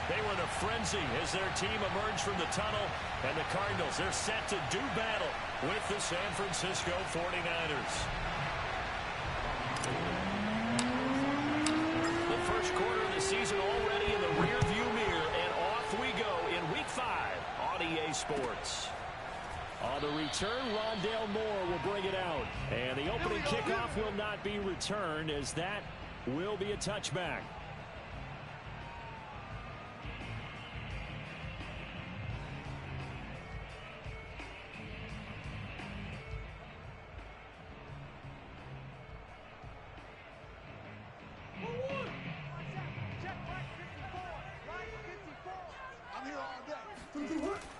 They were in a frenzy as their team emerged from the tunnel, and the Cardinals, they're set to do battle with the San Francisco 49ers. The first quarter of the season already in the rearview mirror, and off we go in Week 5 on EA Sports. On the return, Rondale Moore will bring it out, and the opening kickoff will not be returned, as that will be a touchback.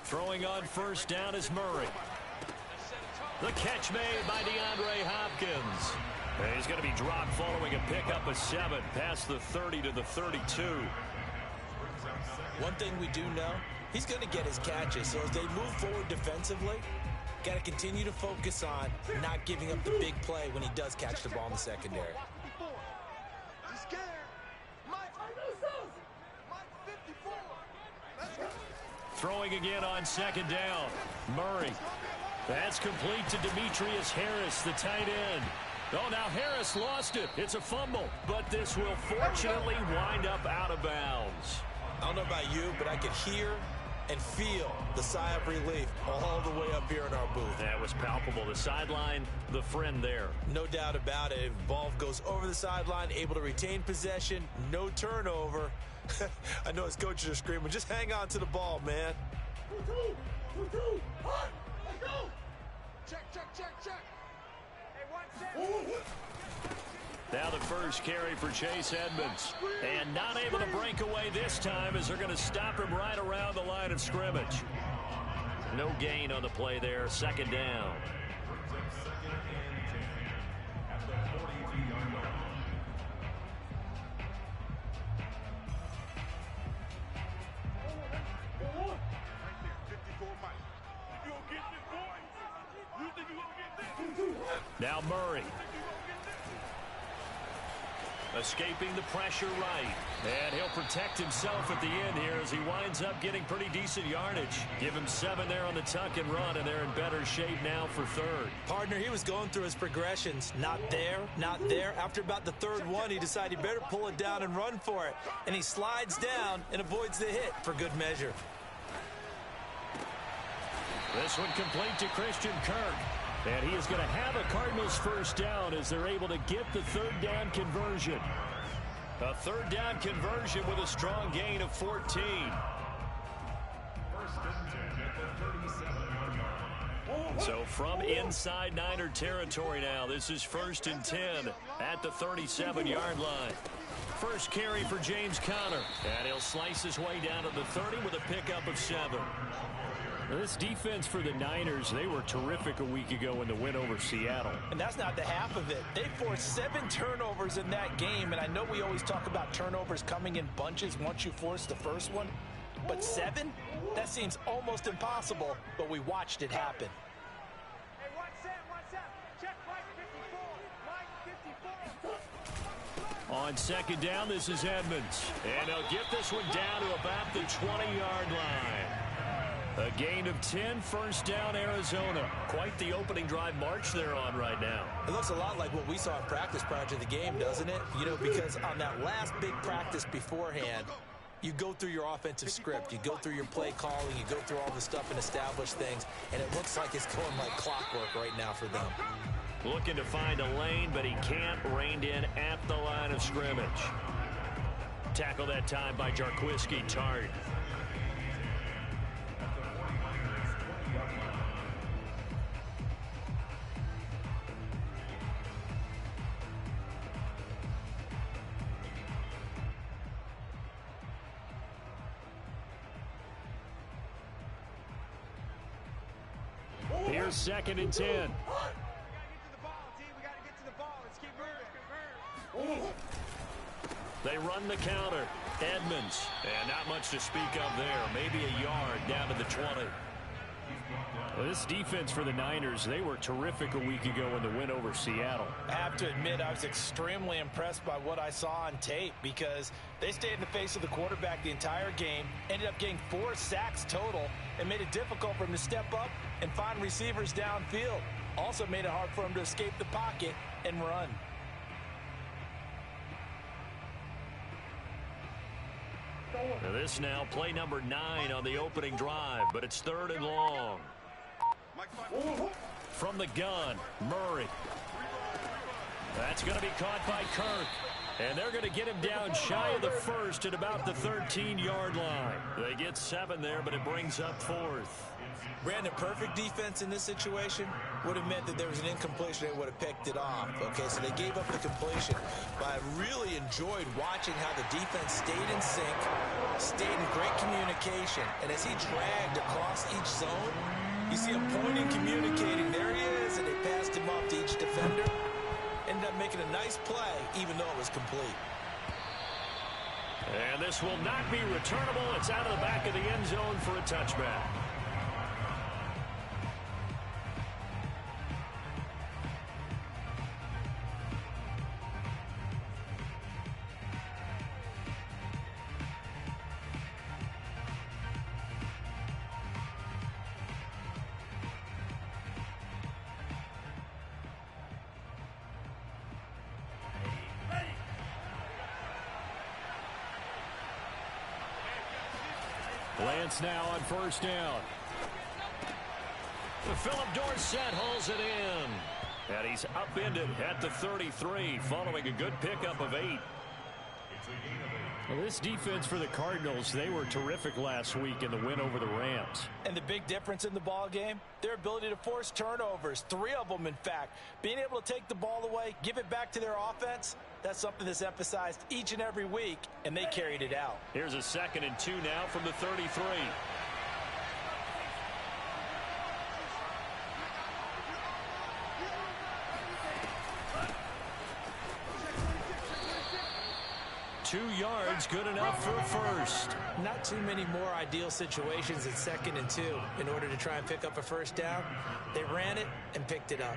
Throwing on first down is Murray. The catch made by DeAndre Hopkins. And he's going to be dropped following a pickup of 7 past the 30 to the 32. One thing we do know, he's going to get his catches. So as they move forward defensively, got to continue to focus on not giving up the big play when he does catch the ball in the secondary. Throwing again on second down. Murray. That's complete to Demetrius Harris, the tight end. Oh, now Harris lost it. It's a fumble, but this will fortunately wind up out of bounds. I don't know about you, but I could hear and feel the sigh of relief all the way up here in our booth. That was palpable. The sideline, the friend there. No doubt about it. Ball goes over the sideline, able to retain possession, no turnover. I know his coaches are screaming, just hang on to the ball, man. 2-2, hot, let's go. Check. Hey, 1 second. Now the first carry for Chase Edmonds. And not able to break away this time as they're going to stop him right around the line of scrimmage. No gain on the play there. Second down. Now Murray. Escaping the pressure right. And he'll protect himself at the end here as he winds up getting pretty decent yardage. Give him 7 there on the tuck and run, and they're in better shape now for third. Partner, he was going through his progressions. Not there, not there. After about the third one, he decided he better pull it down and run for it. And he slides down and avoids the hit for good measure. This one complete to Christian Kirk. And he is going to have a Cardinals first down as they're able to get the third down conversion. A third down conversion with a strong gain of 14. So from inside Niner territory now, this is 1st and 10 at the 37-yard line. First carry for James Conner. And he'll slice his way down to the 30 with a pickup of 7. This defense for the Niners, they were terrific a week ago in the win over Seattle. And that's not the half of it. They forced 7 turnovers in that game, and I know we always talk about turnovers coming in bunches once you force the first one, but 7? That seems almost impossible, but we watched it happen. Hey, 1 set. Check Mike 54. On second down, this is Edmonds. And they'll get this one down to about the 20-yard line. A gain of 10, first down, Arizona. Quite the opening drive march they're on right now. It looks a lot like what we saw in practice prior to the game, doesn't it? You know, because on that last big practice beforehand, you go through your offensive script, you go through your play calling, you go through all the stuff and establish things, and it looks like it's going like clockwork right now for them. Looking to find a lane, but he can't. Reined in at the line of scrimmage. Tackle that time by Jarquiski Tart. Here's 2nd and 10. We gotta get to the ball, team. We gotta get to the ball. Let's keep moving. They run the counter. Edmonds. And not much to speak of there. Maybe a yard down to the 20. Well, this defense for the Niners, they were terrific a week ago in the win over Seattle. I have to admit, I was extremely impressed by what I saw on tape because they stayed in the face of the quarterback the entire game, ended up getting 4 sacks total, and made it difficult for him to step up and find receivers downfield. Also made it hard for him to escape the pocket and run. Now this now play number 9 on the opening drive, but it's 3rd and long. From the gun, Murray. That's going to be caught by Kirk. And they're going to get him down shy of the first at about the 13-yard line. They get 7 there, but it brings up 4th. Brandon, perfect defense in this situation would have meant that there was an incompletion. They would have picked it off. Okay, so they gave up the completion. But I really enjoyed watching how the defense stayed in sync, stayed in great communication. And as he dragged across each zone, you see him pointing, communicating. There he is, and they passed him off to each defender. Ended up making a nice play, even though it was complete. And this will not be returnable. It's out of the back of the end zone for a touchback. Lance now on 1st down. Philip Dorsett hauls it in. And he's upended at the 33 following a good pickup of 8. Well, this defense for the Cardinals, they were terrific last week in the win over the Rams. And the big difference in the ball game, their ability to force turnovers, 3 of them in fact. Being able to take the ball away, give it back to their offense, that's something that's emphasized each and every week, and they carried it out. Here's a 2nd and 2 now from the 33. Two yards, good enough for a first. Not too many more ideal situations at 2nd and 2 in order to try and pick up a first down. They ran it and picked it up.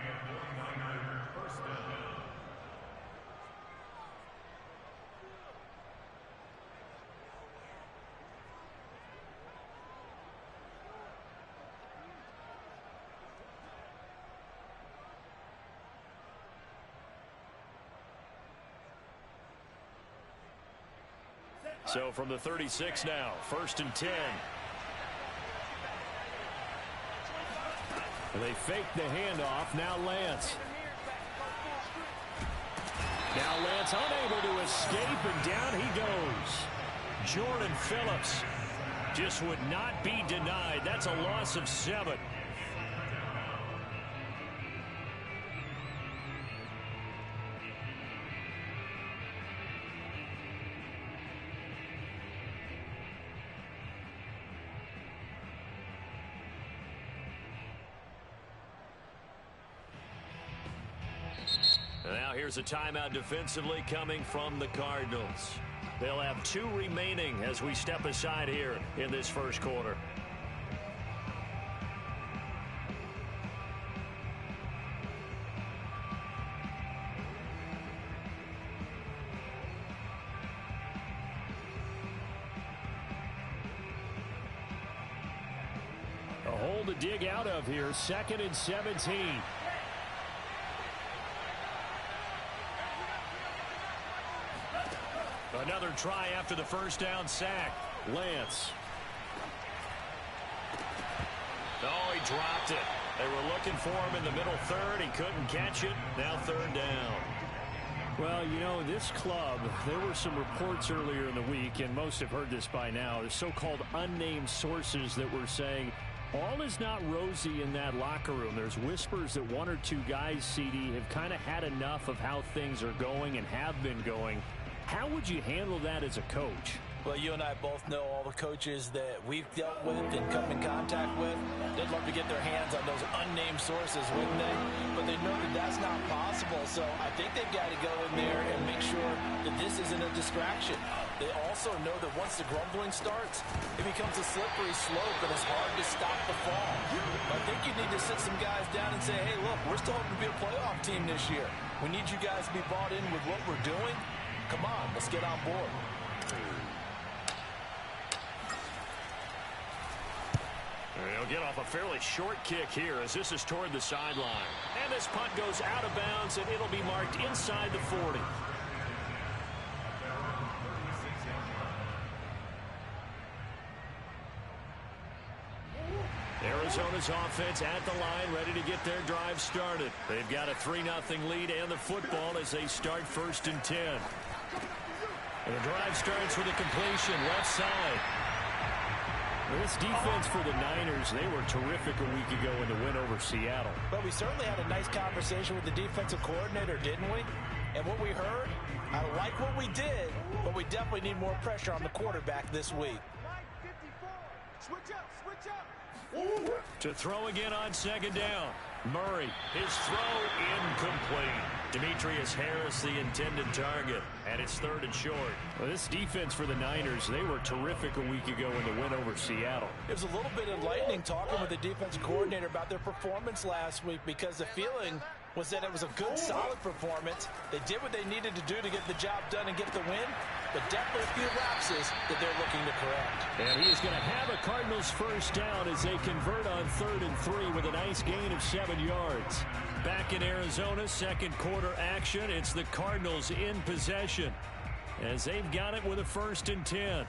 So from the 36 now, 1st and 10. They fake the handoff. Now Lance. Now Lance unable to escape, and down he goes. Jordan Phillips just would not be denied. That's a loss of 7. Now here's a timeout defensively coming from the Cardinals. They'll have 2 remaining as we step aside here in this first quarter. A hole to dig out of here. 2nd and 17. Another try after the first down sack. Lance. Oh, he dropped it. They were looking for him in the middle 3rd. He couldn't catch it. Now 3rd down. Well, you know, this club, there were some reports earlier in the week, and most have heard this by now, the so-called unnamed sources that were saying all is not rosy in that locker room. There's whispers that 1 or 2 guys, CD, have kind of had enough of how things are going and have been going. How would you handle that as a coach? Well, you and I both know all the coaches that we've dealt with and come in contact with. They'd love to get their hands on those unnamed sources, wouldn't they? But they know that that's not possible, so I think they've got to go in there and make sure that this isn't a distraction. They also know that once the grumbling starts, it becomes a slippery slope, and it's hard to stop the fall. I think you need to sit some guys down and say, hey, look, we're still hoping to be a playoff team this year. We need you guys to be bought in with what we're doing. Come on, let's get on board. He'll get off a fairly short kick here as this is toward the sideline. And this punt goes out of bounds, and it'll be marked inside the 40. Arizona's offense at the line, ready to get their drive started. They've got a 3-0 lead and the football as they start 1st and 10. And the drive starts with a completion left side. This defense for the Niners, they were terrific a week ago in the win over Seattle. But we certainly had a nice conversation with the defensive coordinator, didn't we? And what we heard, I like what we did, but we definitely need more pressure on the quarterback this week. Switch up, switch up. To throw again on 2nd down. Murray, his throw incomplete. Demetrius Harris, the intended target, and it's 3rd and short. Well, this defense for the Niners, they were terrific a week ago in the win over Seattle. It was a little bit enlightening talking with the defensive coordinator about their performance last week because the feeling was that it was a good, solid performance. They did what they needed to do to get the job done and get the win, but definitely a few lapses that they're looking to correct. And he is going to have a Cardinals 1st down as they convert on 3rd and 3 with a nice gain of 7 yards. Back in Arizona, 2nd quarter action. It's the Cardinals in possession as they've got it with a 1st and 10.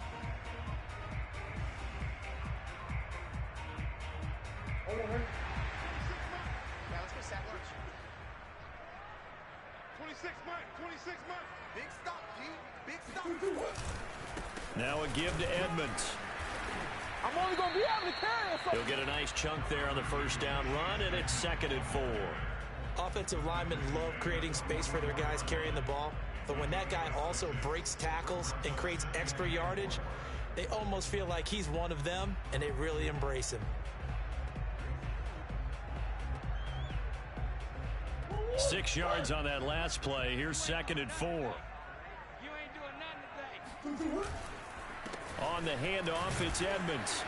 Now a give to Edmonds. I'm only going to be able to carry it. He'll get a nice chunk there on the 1st down run, and it's 2nd and 4. Offensive linemen love creating space for their guys carrying the ball, but when that guy also breaks tackles and creates extra yardage, they almost feel like he's one of them, and they really embrace him. 6 yards on that last play. Here's 2nd and 4. You ain't doing nothing today. On the handoff, it's Edmonds.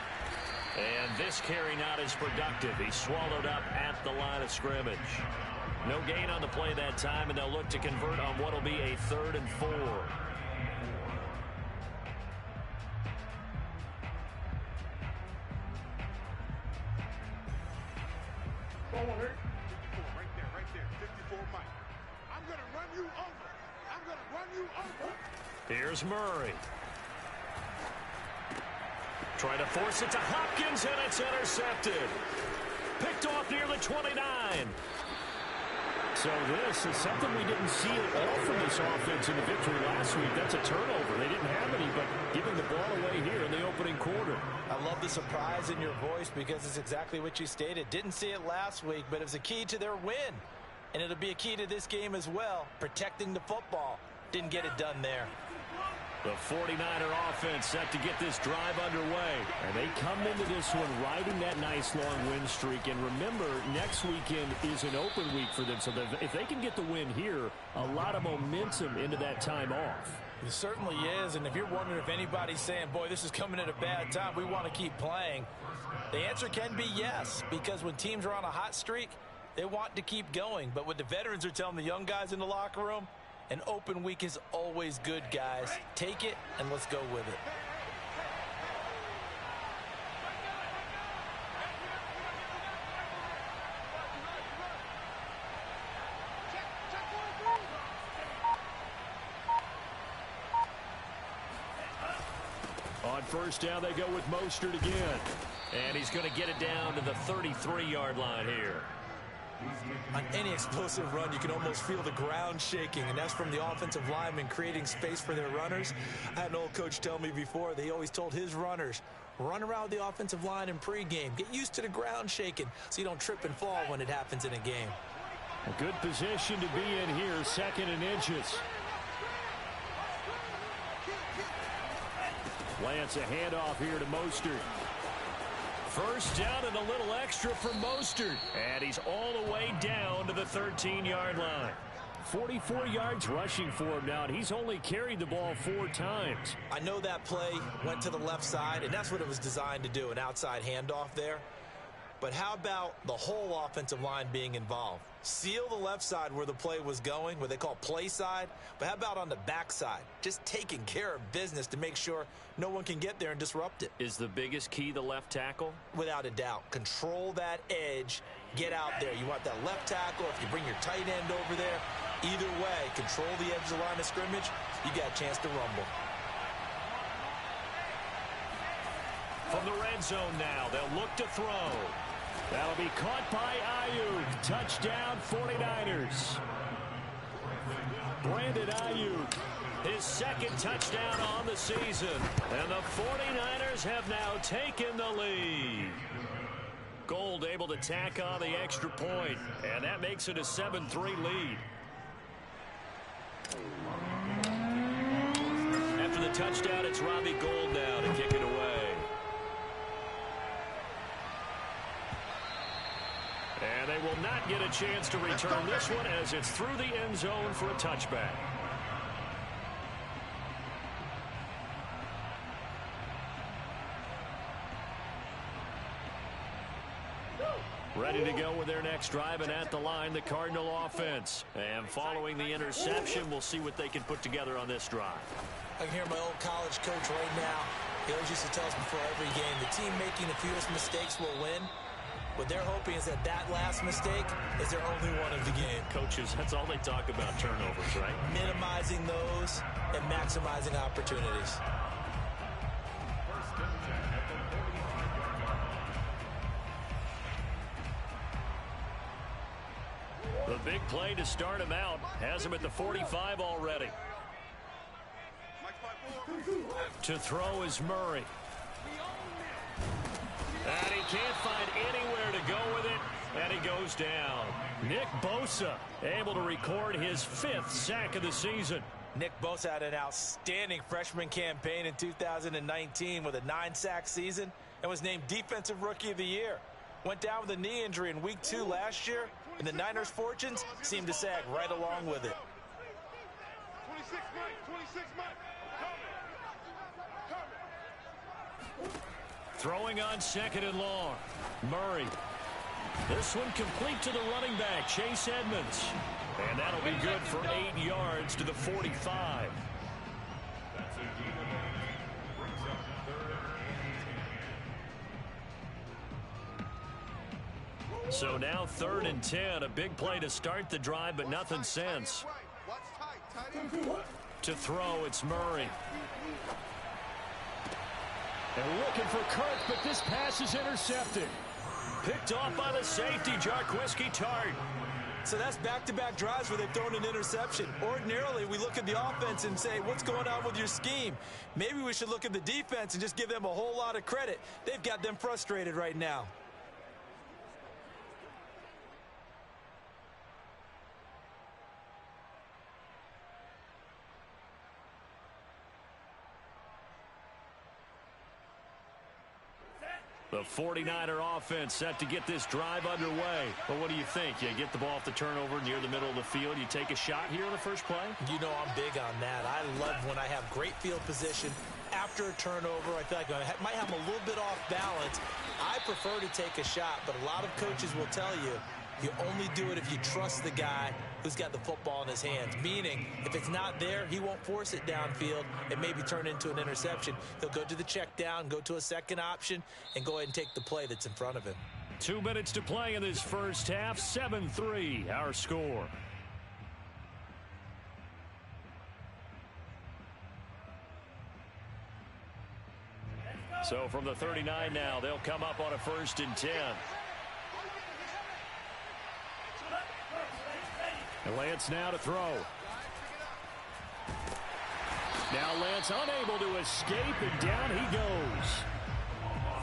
And this carry not as productive. He's swallowed up at the line of scrimmage. No gain on the play that time, and they'll look to convert on what will be a 3rd and 4. Right there. 54 Mike. I'm going to run you over. Here's Murray. Trying to force it to Hopkins, and it's intercepted. Picked off near the 29. So this is something we didn't see at all from this offense in the victory last week. That's a turnover. They didn't have any, but giving the ball away here in the opening quarter. I love the surprise in your voice because it's exactly what you stated. Didn't see it last week, but it was a key to their win. And it'll be a key to this game as well, protecting the football. Didn't get it done there. The 49er offense set to get this drive underway. And they come into this one riding that nice long win streak. And remember, next weekend is an open week for them. So if they can get the win here, a lot of momentum into that time off. It certainly is. And if you're wondering if anybody's saying, boy, this is coming at a bad time, we want to keep playing, the answer can be yes. Because when teams are on a hot streak, they want to keep going. But what the veterans are telling the young guys in the locker room, an open week is always good, guys. Take it, and let's go with it. On 1st down, they go with Mostert again. And he's going to get it down to the 33-yard line here. On any explosive run, you can almost feel the ground shaking, and that's from the offensive linemen creating space for their runners. I had an old coach tell me before, they always told his runners, run around the offensive line in pregame. Get used to the ground shaking so you don't trip and fall when it happens in a game. A good position to be in here, 2nd and inches. Lance a handoff here to Mostert. First down and a little extra for Mostert. And he's all the way down to the 13-yard line. 44 yards rushing for him now, and he's only carried the ball 4 times. I know that play went to the left side, and that's what it was designed to do, an outside handoff there. But how about the whole offensive line being involved? Seal the left side where the play was going, what they call play side. But how about on the back side? Just taking care of business to make sure no one can get there and disrupt it. Is the biggest key the left tackle? Without a doubt. Control that edge. Get out there. You want that left tackle. If you bring your tight end over there, either way, control the edge of the line of scrimmage, you got a chance to rumble. From the red zone now, they'll look to throw. That'll be caught by Ayuk. Touchdown, 49ers. Brandon Ayuk, his second touchdown on the season. And the 49ers have now taken the lead. Gold able to tack on the extra point, and that makes it a 7-3 lead. After the touchdown, it's Robbie Gould now to kick it away. And they will not get a chance to return this one as it's through the end zone for a touchback. Ready to go with their next drive, and at the line, the Cardinal offense. And following the interception, we'll see what they can put together on this drive. I can hear my old college coach right now. He always used to tell us before every game, the team making the fewest mistakes will win. What they're hoping is that that last mistake is their only one of the game. Coaches, that's all they talk about, turnovers, right? Minimizing those and maximizing opportunities. The big play to start him out has him at the 45 already. To throw is Murray. And he can't find anywhere to go with it, and he goes down. Nick Bosa able to record his 5th sack of the season. Nick Bosa had an outstanding freshman campaign in 2019 with a 9-sack season and was named Defensive Rookie of the Year. Went down with a knee injury in Week 2 last year, and the Niners' fortunes seemed to sag right along with it. 26 Mike. Throwing on 2nd and long. Murray. This one complete to the running back, Chase Edmonds. And that'll be good for 8 yards to the 45. So now 3rd and 10. A big play to start the drive, but nothing since. To throw, it's Murray. And looking for Kirk, but this pass is intercepted. Picked off by the safety, Jarquiski Tart. So that's back-to-back drives where they've thrown an interception. Ordinarily, we look at the offense and say, what's going on with your scheme? Maybe we should look at the defense and just give them a whole lot of credit. They've got them frustrated right now. The 49er offense set to get this drive underway. But what do you think? You get the ball off the turnover near the middle of the field. You take a shot here in the first play? You know I'm big on that. I love when I have great field position after a turnover. I feel like I might have them a little bit off balance. I prefer to take a shot, but a lot of coaches will tell you, you only do it if you trust the guy who's got the football in his hands. Meaning, if it's not there, he won't force it downfield and maybe turn into an interception. He'll go to the check down, go to a second option, and go ahead and take the play that's in front of him. 2 minutes to play in this first half. 7-3, our score. So from the 39 now, they'll come up on a 1st and 10. And Lance now to throw. Now Lance unable to escape, and down he goes.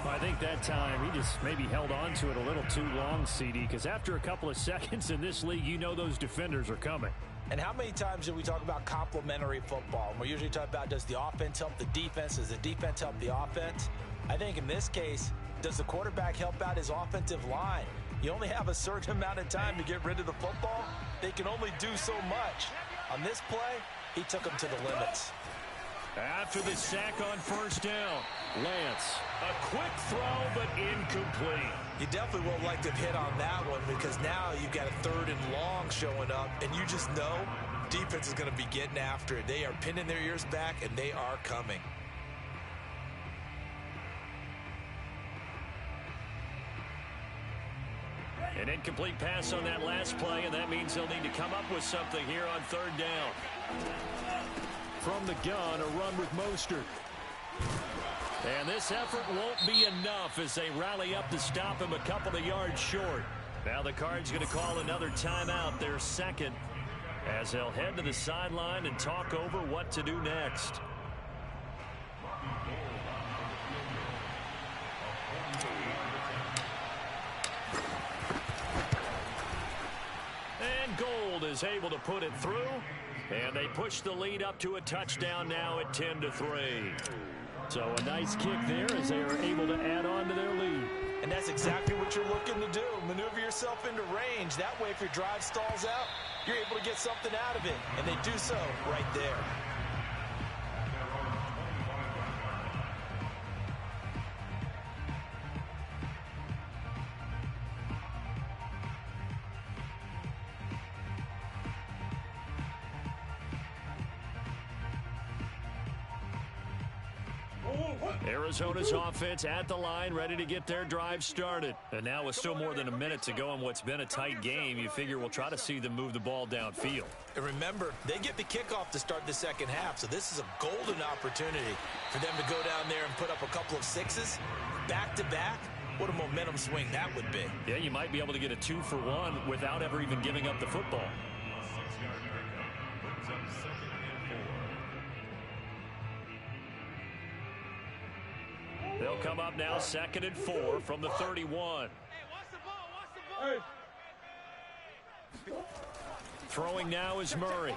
I think that time he just maybe held on to it a little too long, CD, because after a couple of seconds in this league, you know those defenders are coming. And how many times do we talk about complementary football? And we're usually talking about, does the offense help the defense? Does the defense help the offense? I think in this case, does the quarterback help out his offensive line? You only have a certain amount of time to get rid of the football. They can only do so much. On this play, he took them to the limits. After the sack on first down, Lance, a quick throw but incomplete. You definitely won't like to hit on that one because now you've got a 3rd and long showing up, and you just know defense is going to be getting after it. They are pinning their ears back, and they are coming. An incomplete pass on that last play, and that means they'll need to come up with something here on 3rd down. From the gun, a run with Mostert. And this effort won't be enough as they rally up to stop him a couple of yards short. Now the Cards going to call another timeout, their second, as they'll head to the sideline and talk over what to do next. And Gold is able to put it through, and they push the lead up to a touchdown now at 10-3. So a nice kick there as they are able to add on to their lead. And that's exactly what you're looking to do. Maneuver yourself into range. That way, if your drive stalls out, you're able to get something out of it. And they do so right there. Arizona's offense at the line, ready to get their drive started. And now with still more than a minute to go in what's been a tight game, you figure we'll try to see them move the ball downfield. And remember, they get the kickoff to start the second half, so this is a golden opportunity for them to go down there and put up a couple of sixes back-to-back. What a momentum swing that would be. Yeah, you might be able to get a 2-for-1 without ever even giving up the football. They'll come up now 2nd and 4 from the 31. Throwing now is Murray.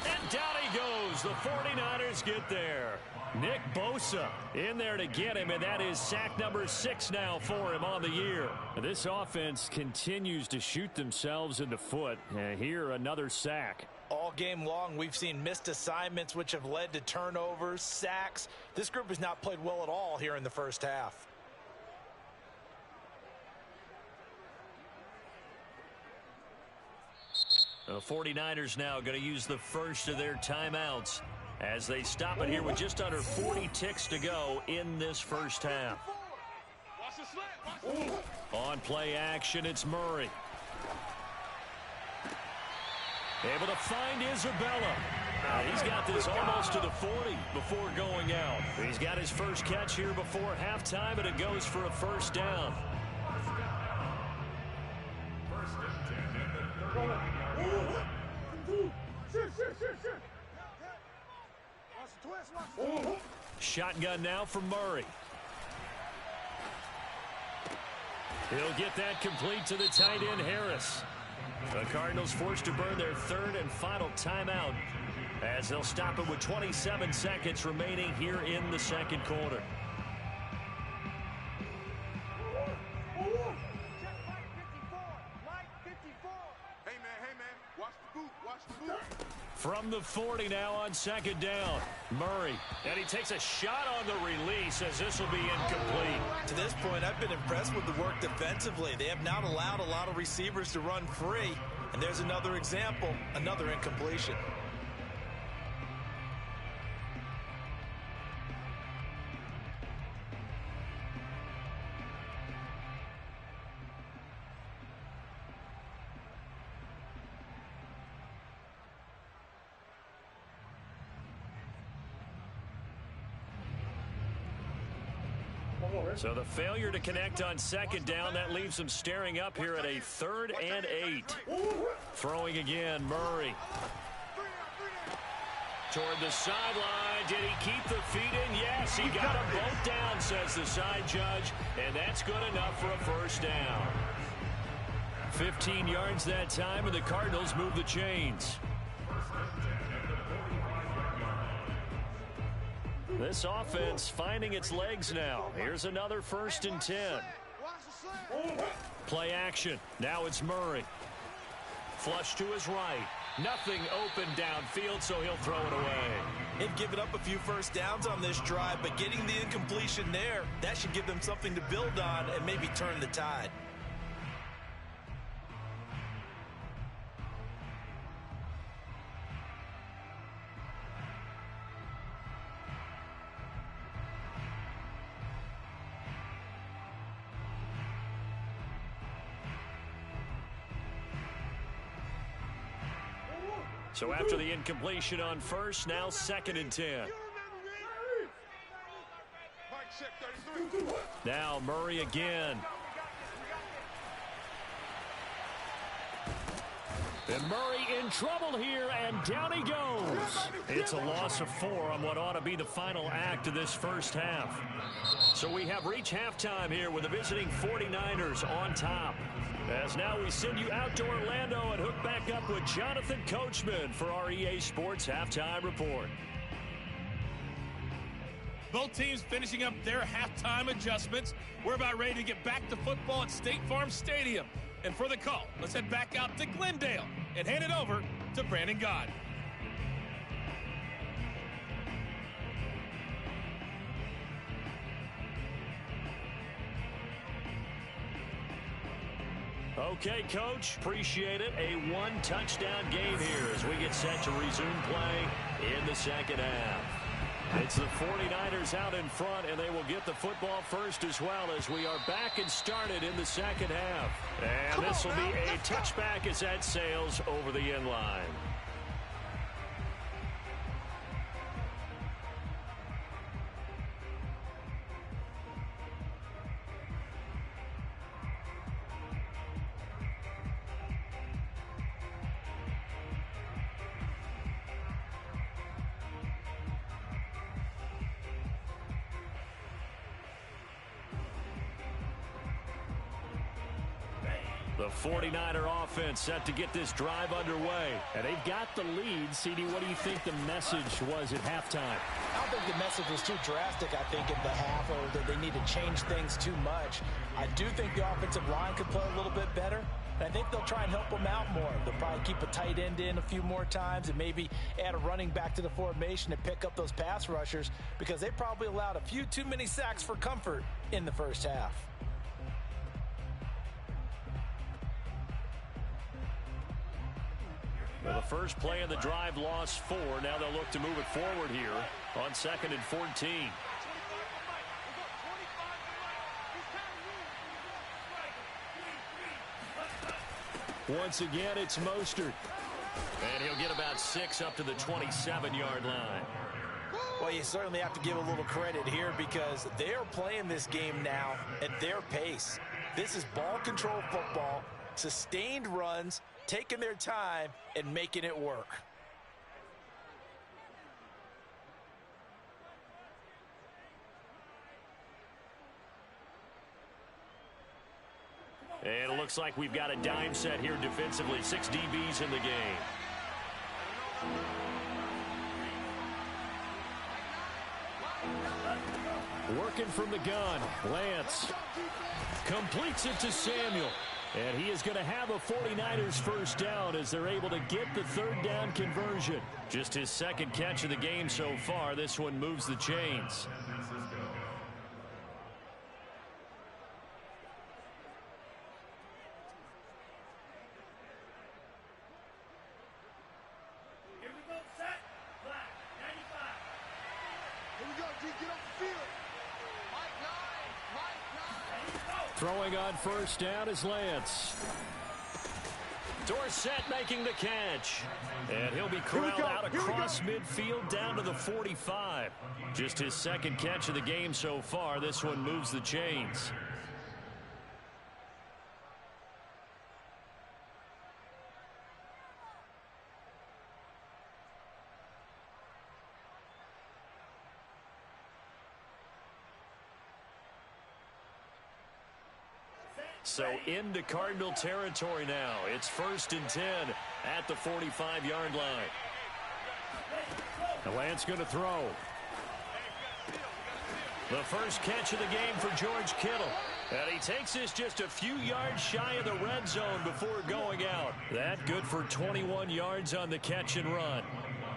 And down he goes. The 49ers get there. Nick Bosa in there to get him, and that is sack number 6 now for him on the year. This offense continues to shoot themselves in the foot. And here another sack. All game long, we've seen missed assignments, which have led to turnovers, sacks. This group has not played well at all here in the first half. The 49ers now going to use the first of their timeouts as they stop it here with just under 40 ticks to go in this first half. On play action, it's Murray. Able to find Isabella. He's got this almost to the 40 before going out. He's got his first catch here before halftime, and it goes for a first down. Shotgun now from Murray. He'll get that complete to the tight end, Harris. The Cardinals forced to burn their 3rd and final timeout as they'll stop it with 27 seconds remaining here in the second quarter. Hey, man, watch the boot. From the 40 now on 2nd down. Murray. And he takes a shot on the release as this will be incomplete. To this point, I've been impressed with the work defensively. They have not allowed a lot of receivers to run free. And there's another example, another incompletion. So the failure to connect on 2nd down, that leaves them staring up here at a 3rd and 8. Throwing again, Murray. Toward the sideline. Did he keep the feet in? Yes, he got them both down, says the side judge, and that's good enough for a first down. 15 yards that time, and the Cardinals move the chains. This offense finding its legs now. Here's another 1st and 10. Play action. Now it's Murray. Flush to his right. Nothing open downfield, so he'll throw it away. They've given up a few first downs on this drive, but getting the incompletion there, that should give them something to build on and maybe turn the tide. So after the incompletion on first, now 2nd and 10. Now Murray again. And Murray in trouble here, and down he goes. It's a loss of 4 on what ought to be the final act of this first half. So we have reached halftime here with the visiting 49ers on top. As now we send you out to Orlando and hook back up with Jonathan Coachman for our EA Sports Halftime Report. Both teams finishing up their halftime adjustments. We're about ready to get back to football at State Farm Stadium. And for the call, let's head back out to Glendale and hand it over to Brandon Gott. Okay, Coach, appreciate it. A 1-touchdown game here as we get set to resume play in the second half. It's the 49ers out in front, and they will get the football first as well as we are back and started in the second half. And this will be a touchback as that sails over the end line. The 49er offense set to get this drive underway. And they've got the lead. CD, what do you think the message was at halftime? I don't think the message was too drastic, I think, in the half, or that they need to change things too much. I do think the offensive line could play a little bit better. And I think they'll try and help them out more. They'll probably keep a tight end in a few more times and maybe add a running back to the formation and pick up those pass rushers because they probably allowed a few too many sacks for comfort in the first half. Well, the first play of the drive lost 4. Now they'll look to move it forward here on 2nd and 14. Once again, it's Mostert. And he'll get about 6 up to the 27-yard line. Well, you certainly have to give a little credit here because they are playing this game now at their pace. This is ball control football, sustained runs, taking their time and making it work. And it looks like we've got a dime set here defensively. 6 DBs in the game. Working from the gun. Lance completes it to Samuel. And he is going to have a 49ers first down as they're able to get the 3rd down conversion. Just his 2nd catch of the game so far. This one moves the chains. Here we go, set, black, 95. Here we go, G, get off the field. Throwing on first down is Lance. Dorsett making the catch. And he'll be corralled out across midfield down to the 45. Just his 2nd catch of the game so far. This one moves the chains. So into Cardinal territory now. It's 1st and 10 at the 45-yard line. The Lance going to throw. The first catch of the game for George Kittle. And he takes this just a few yards shy of the red zone before going out. That good for 21 yards on the catch and run.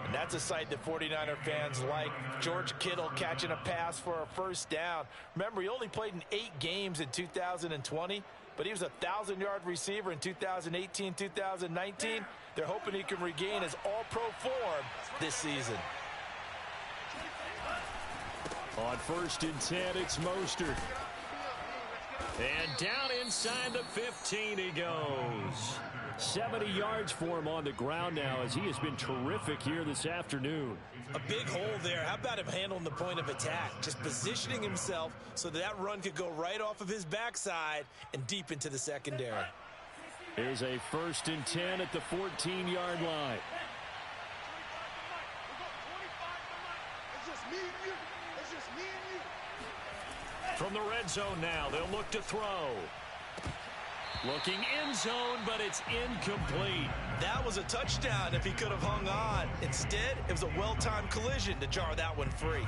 And that's a sight that 49er fans like. George Kittle catching a pass for a first down. Remember, he only played in 8 games in 2020, but he was a 1,000-yard receiver in 2018, 2019. They're hoping he can regain his all-pro form this season. On 1st and 10, it's Mostert. And down inside the 15 he goes. 70 yards for him on the ground now as he has been terrific here this afternoon. A big hole there. How about him handling the point of attack? Just positioning himself so that run could go right off of his backside and deep into the secondary. Here's a 1st and 10 at the 14-yard line. From the red zone now, they'll look to throw. Looking end zone, but it's incomplete. That was a touchdown if he could have hung on. Instead, it was a well-timed collision to jar that one free.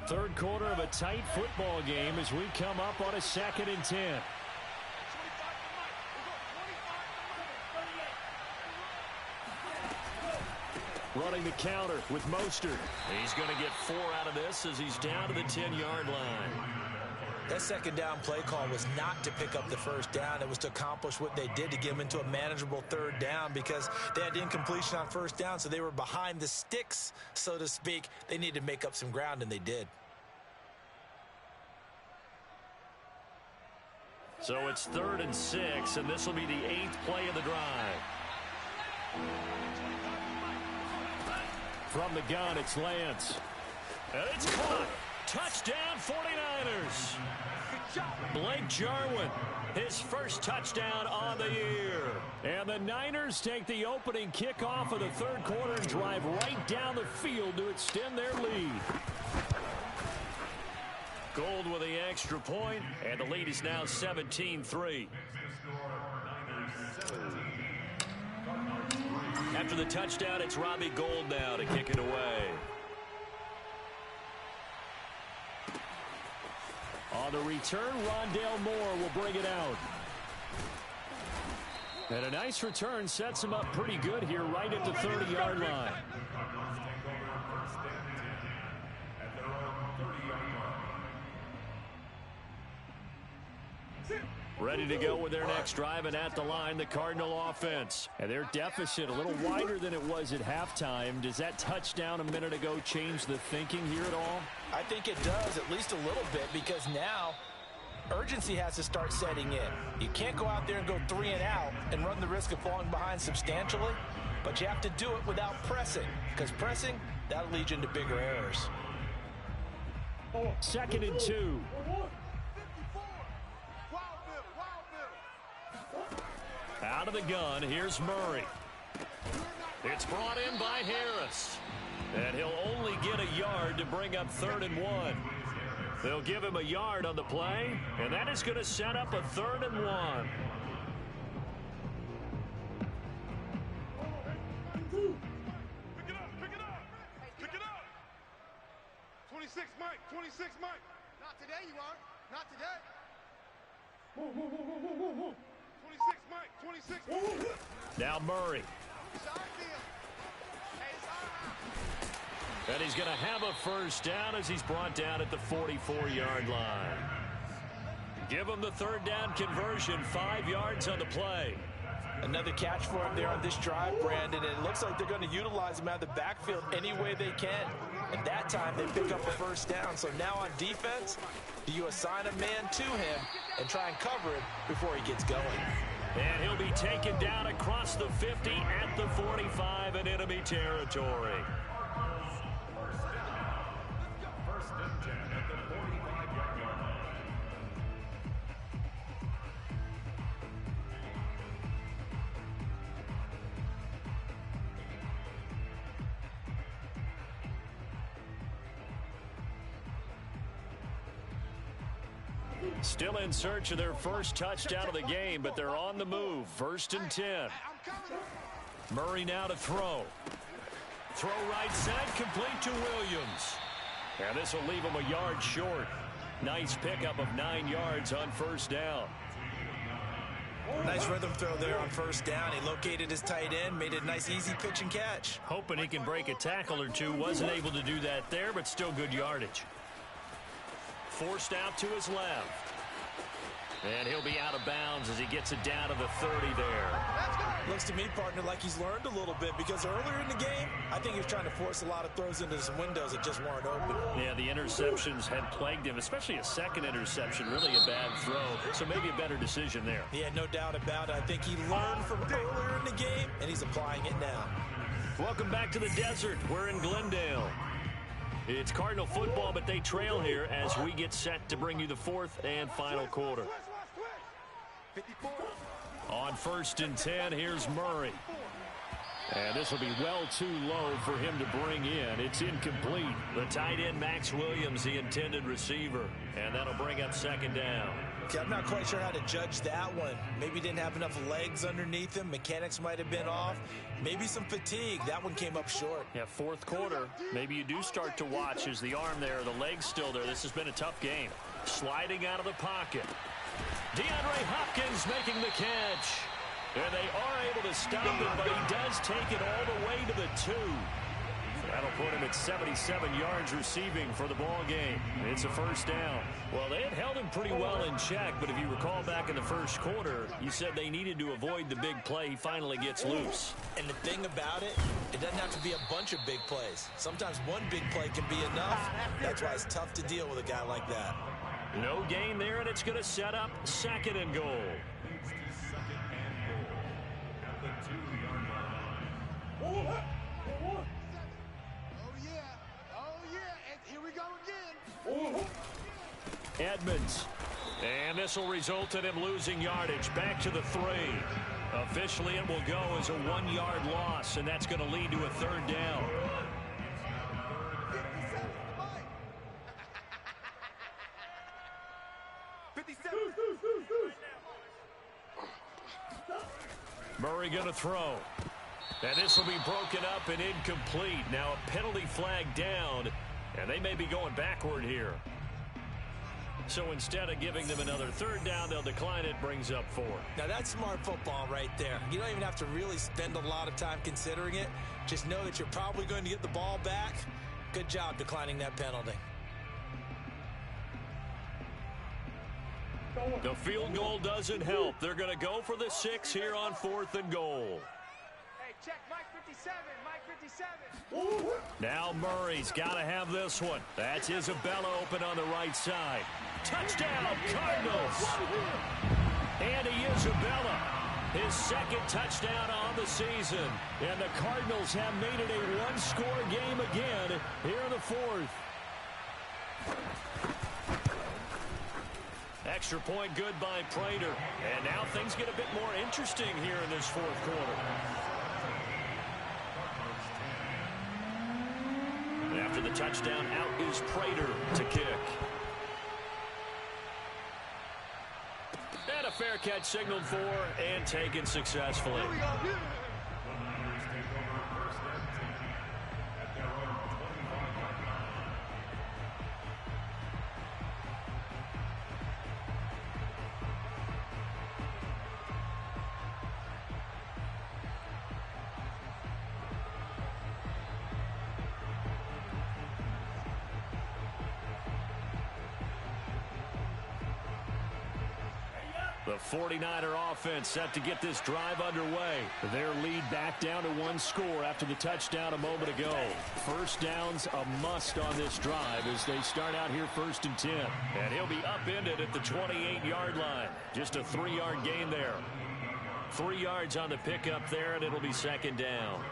Third quarter of a tight football game as we come up on a 2nd and 10. Running the counter with Mostert. He's going to get 4 out of this as he's down to the 10-yard line. That second down play call was not to pick up the first down. It was to accomplish what they did to get them into a manageable 3rd down because they had incompletion on 1st down, so they were behind the sticks, so to speak. They needed to make up some ground, and they did. So it's 3rd and 6, and this will be the 8th play of the drive. From the gun, it's Lance. And it's caught. Touchdown, 49ers. Blake Jarwin, his first touchdown on the year. And the Niners take the opening kickoff of the 3rd quarter and drive right down the field to extend their lead. Gold with the extra point, and the lead is now 17-3. After the touchdown, it's Robbie Gould now to kick it away. On the return, Rondale Moore will bring it out. And a nice return sets him up pretty good here right at the 30-yard line. Ready to go with their next drive, and at the line, the Cardinal offense. And their deficit a little wider than it was at halftime. Does that touchdown a minute ago change the thinking here at all? I think it does, at least a little bit, because now urgency has to start setting in. You can't go out there and go 3 and out and run the risk of falling behind substantially, but you have to do it without pressing, because pressing, that'll lead you into bigger errors. 2nd and 2. Out of the gun, here's Murray. It's brought in by Harris. And he'll only get a yard to bring up 3rd and 1. They'll give him a yard on the play, and that is going to set up a 3rd and 1. Pick it up. 26, Mike. 26, Mike. Not today, you aren't. Not today. 26, Mike. 26. Now Murray. And he's going to have a first down as he's brought down at the 44-yard line. Give him the 3rd down conversion, 5 yards on the play. Another catch for him there on this drive, Brandon, and it looks like they're going to utilize him out of the backfield any way they can. And that time they pick up a first down. So now on defense, do you assign a man to him and try and cover it before he gets going? And he'll be taken down across the 50 at the 45 in enemy territory. Still in search of their first touchdown of the game, but they're on the move. 1st and 10. Murray now to throw. Throw right side, complete to Williams. And this will leave him a yard short. Nice pickup of 9 yards on 1st down. Nice rhythm throw there on 1st down. He located his tight end, made it a nice easy pitch and catch. Hoping he can break a tackle or two. Wasn't able to do that there, but still good yardage. Forced out to his left. And he'll be out of bounds as he gets it down to the 30 there. Looks to me, partner, like he's learned a little bit, because earlier in the game, I think he was trying to force a lot of throws into some windows that just weren't open. Yeah, the interceptions had plagued him, especially a second interception, really a bad throw. So maybe a better decision there. Yeah, no doubt about it. I think he learned from earlier in the game, and he's applying it now. Welcome back to the desert. We're in Glendale. It's Cardinal football, but they trail here as we get set to bring you the 4th and final quarter. On 1st and 10, here's Murray. And this will be well too low for him to bring in. It's incomplete. The tight end, Max Williams, the intended receiver. And that'll bring up 2nd down. Okay, I'm not quite sure how to judge that one. Maybe he didn't have enough legs underneath him. Mechanics might have been off. Maybe some fatigue. That one came up short. Yeah, 4th quarter. Maybe you do start to watch as the arm there, the leg's still there. This has been a tough game. Sliding out of the pocket. DeAndre Hopkins making the catch. And they are able to stop him, but he does take it all the way to the 2. That'll put him at 77 yards receiving for the ball game. It's a 1st down. Well, they had held him pretty well in check, but if you recall back in the 1st quarter, you said they needed to avoid the big play. He finally gets loose. And the thing about it, it doesn't have to be a bunch of big plays. Sometimes one big play can be enough. That's why it's tough to deal with a guy like that. No gain there, and it's going to set up 2nd and goal. Edmonds. And this will result in him losing yardage. Back to the 3. Officially, it will go as a 1-yard loss, and that's going to lead to a 3rd down. Murray going to throw. And this will be broken up and incomplete. Now a penalty flag down, and they may be going backward here. So instead of giving them another 3rd down, they'll decline it, brings up 4. Now that's smart football right there. You don't even have to really spend a lot of time considering it. Just know that you're probably going to get the ball back. Good job declining that penalty. The field goal doesn't help. They're going to go for the 6 here on 4th and goal. Hey, check Mike 57, Mike 57. Now Murray's got to have this one. That's Isabella open on the right side. Touchdown, Cardinals. Andy Isabella, his 2nd touchdown on the season. And the Cardinals have made it a 1-score game again here in the 4th. Extra point good by Prater. And now things get a bit more interesting here in this 4th quarter. After the touchdown, out is Prater to kick. And a fair catch signaled for and taken successfully. The 49er offense set to get this drive underway. Their lead back down to 1 score after the touchdown a moment ago. 1st down's a must on this drive as they start out here 1st and 10. And he'll be upended at the 28-yard line. Just a 3-yard gain there. 3 yards on the pickup there, and it'll be 2nd down.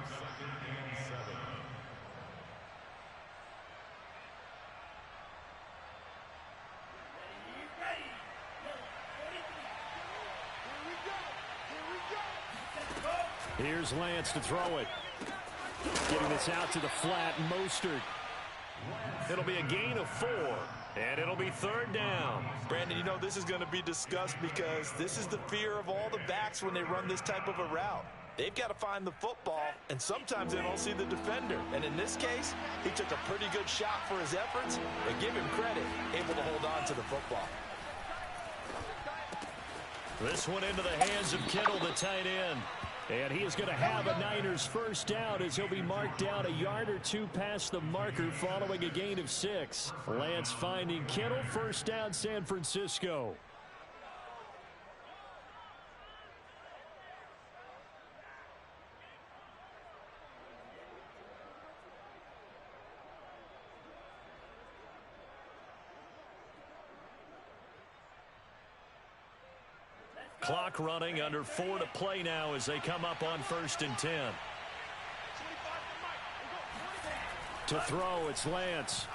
Here's Lance to throw it. Getting this out to the flat, Mostert. It'll be a gain of 4. And it'll be 3rd down. Brandon, you know this is going to be discussed because this is the fear of all the backs when they run this type of a route. They've got to find the football, and sometimes they don't see the defender. And in this case, he took a pretty good shot for his efforts, but give him credit, able to hold on to the football. This one into the hands of Kittle, the tight end. And he is going to have a Niners first down as he'll be marked down a yard or two past the marker following a gain of 6. Lance finding Kittle, first down San Francisco. Clock running, under 4 to play now as they come up on 1st and 10. To throw, it's Lance.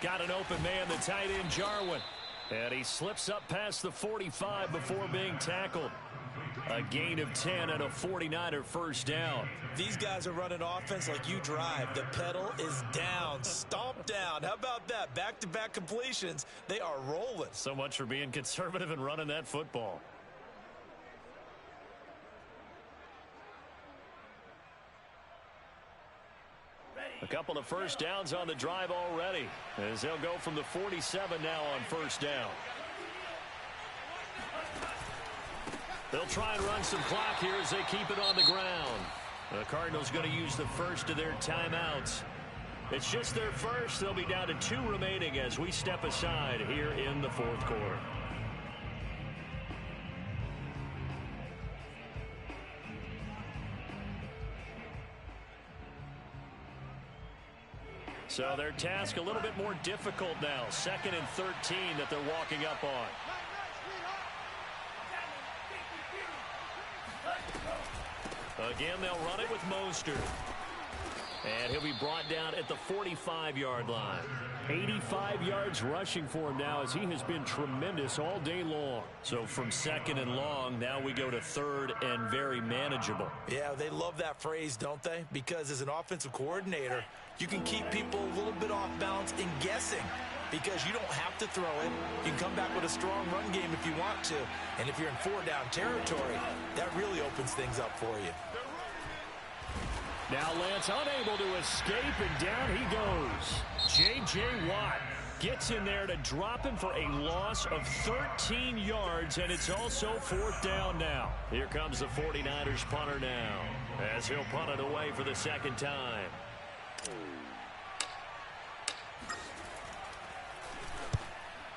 Got an open man, the tight end Jarwin. And he slips up past the 45 before being tackled. A gain of 10 and a 49er first down. These guys are running offense like you drive. The pedal is down, stomp down. How about that? Back-to-back completions. They are rolling. So much for being conservative and running that football. A couple of first downs on the drive already, as they'll go from the 47 now on first down. They'll try and run some clock here as they keep it on the ground. The Cardinals going to use the first of their timeouts. It's just their first. They'll be down to 2 remaining as we step aside here in the 4th quarter. So their task a little bit more difficult now. 2nd and 13 that they're walking up on. Again, they'll run it with Mostert. And he'll be brought down at the 45-yard line. 85 yards rushing for him now as he has been tremendous all day long. So from 2nd and long, now we go to 3rd and very manageable. Yeah, they love that phrase, don't they? Because as an offensive coordinator, you can keep people a little bit off balance and guessing. Because you don't have to throw it. You can come back with a strong run game if you want to. And if you're in 4-down territory, that really opens things up for you. Now Lance unable to escape, and down he goes. J.J. Watt gets in there to drop him for a loss of 13 yards, and it's also 4th down now. Here comes the 49ers punter now, as he'll punt it away for the 2nd time.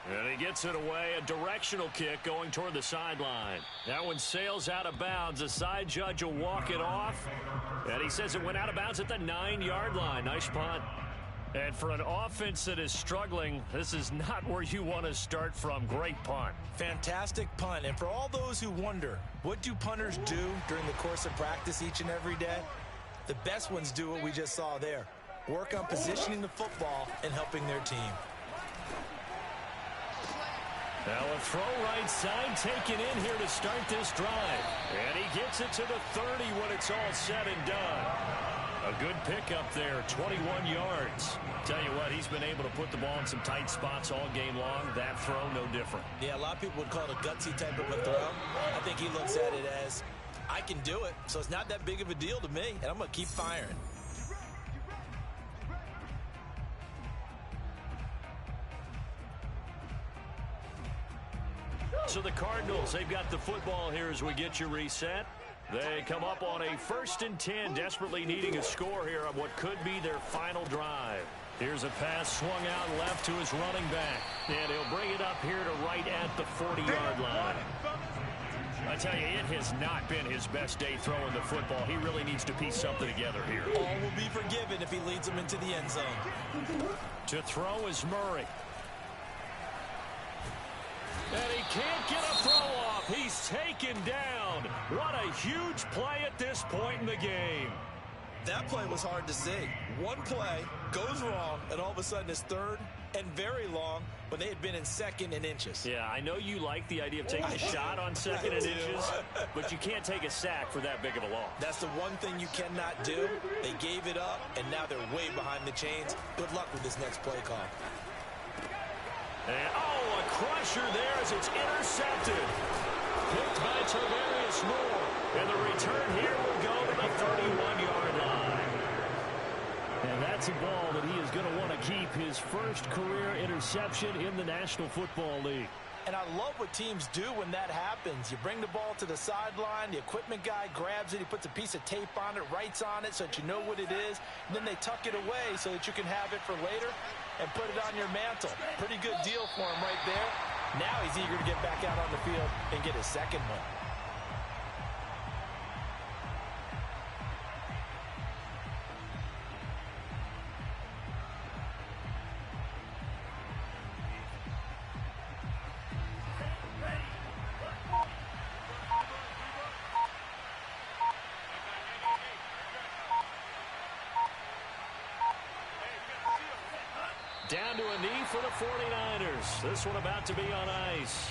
And he gets it away, a directional kick going toward the sideline. That one sails out of bounds. The side judge will walk it off. And he says it went out of bounds at the 9-yard line. Nice punt. And for an offense that is struggling, this is not where you want to start from. Great punt. Fantastic punt. And for all those who wonder, what do punters do during the course of practice each and every day? The best ones do what we just saw there. Work on positioning the football and helping their team. Now a throw right side taken in here to start this drive. And he gets it to the 30 when it's all said and done. A good pickup there, 21 yards. Tell you what, he's been able to put the ball in some tight spots all game long. That throw, no different. Yeah, a lot of people would call it a gutsy type of a throw. I think he looks at it as, I can do it, so it's not that big of a deal to me, and I'm going to keep firing. So the Cardinals, they've got the football here as we get you reset. They come up on a 1st and 10, desperately needing a score here on what could be their final drive. Here's a pass swung out left to his running back. And he'll bring it up here to right at the 40-yard line. I tell you, it has not been his best day throwing the football. He really needs to piece something together here. All will be forgiven if he leads them into the end zone. To throw is Murray. And he can't get a throw off. He's taken down. What a huge play at this point in the game. That play was hard to see. One play goes wrong, and all of of a sudden is third and very long when they had been in second and inches. Yeah, I know you like the idea of taking a shot on second and inches, but you can't take a sack for that big of a loss. That's the one thing you cannot do. They gave it up, and now they're way behind the chains. Good luck with this next play call. And, a crusher there as it's intercepted. Picked by Tarvarius Moore. And the return here will go to the 31-yard line. And that's a ball that he is going to want to keep, his first career interception in the National Football League. And I love what teams do when that happens. You bring the ball to the sideline, the equipment guy grabs it, he puts a piece of tape on it, writes on it so that you know what it is, and then they tuck it away so that you can have it for later and put it on your mantle. Pretty good deal for him right there. Now he's eager to get back out on the field and get his second one. Down to a knee for the 49ers. This one about to be on ice.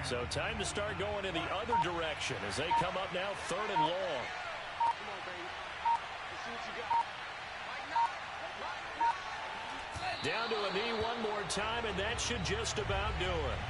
So time to start going in the other direction as they come up now 3rd and long. Come on, baby. Let's see what you got. Down to a knee one more time, and that should just about do it.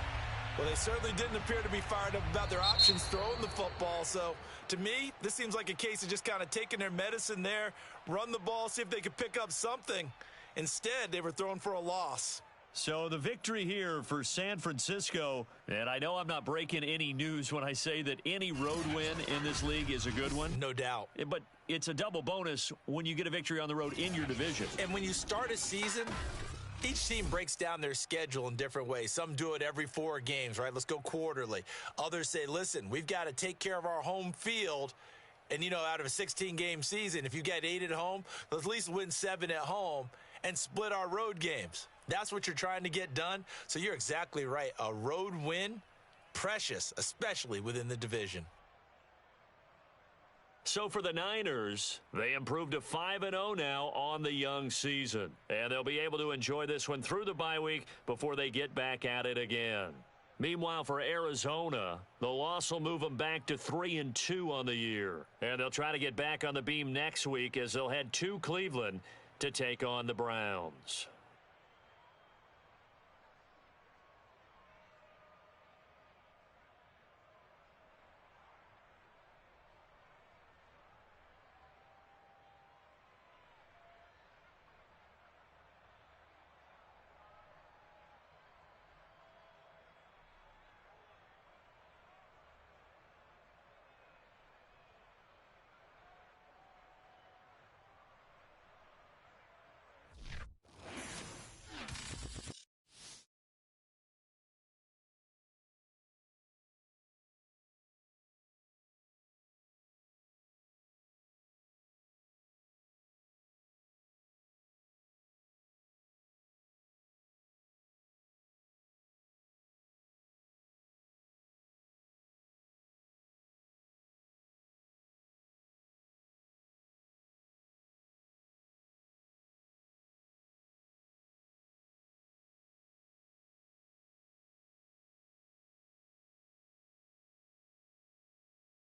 Well, they certainly didn't appear to be fired up about their options throwing the football. So, to me, this seems like a case of just kind of taking their medicine there, run the ball, see if they could pick up something. Instead, they were throwing for a loss. So the victory here for San Francisco, and I know I'm not breaking any news when I say that any road win in this league is a good one. No doubt. But it's a double bonus when you get a victory on the road in your division. And when you start a season, each team breaks down their schedule in different ways. Some do it every 4 games, right? Let's go quarterly. Others say, listen, we've got to take care of our home field. And, out of a 16-game season, if you get 8 at home, let's at least win 7 at home and split our road games. That's what you're trying to get done. So you're exactly right. A road win, precious, especially within the division. So for the Niners, they improved to 5-0 now on the young season. And they'll be able to enjoy this one through the bye week before they get back at it again. Meanwhile, for Arizona, the loss will move them back to 3-2 on the year. And they'll try to get back on the beam next week as they'll head to Cleveland to take on the Browns.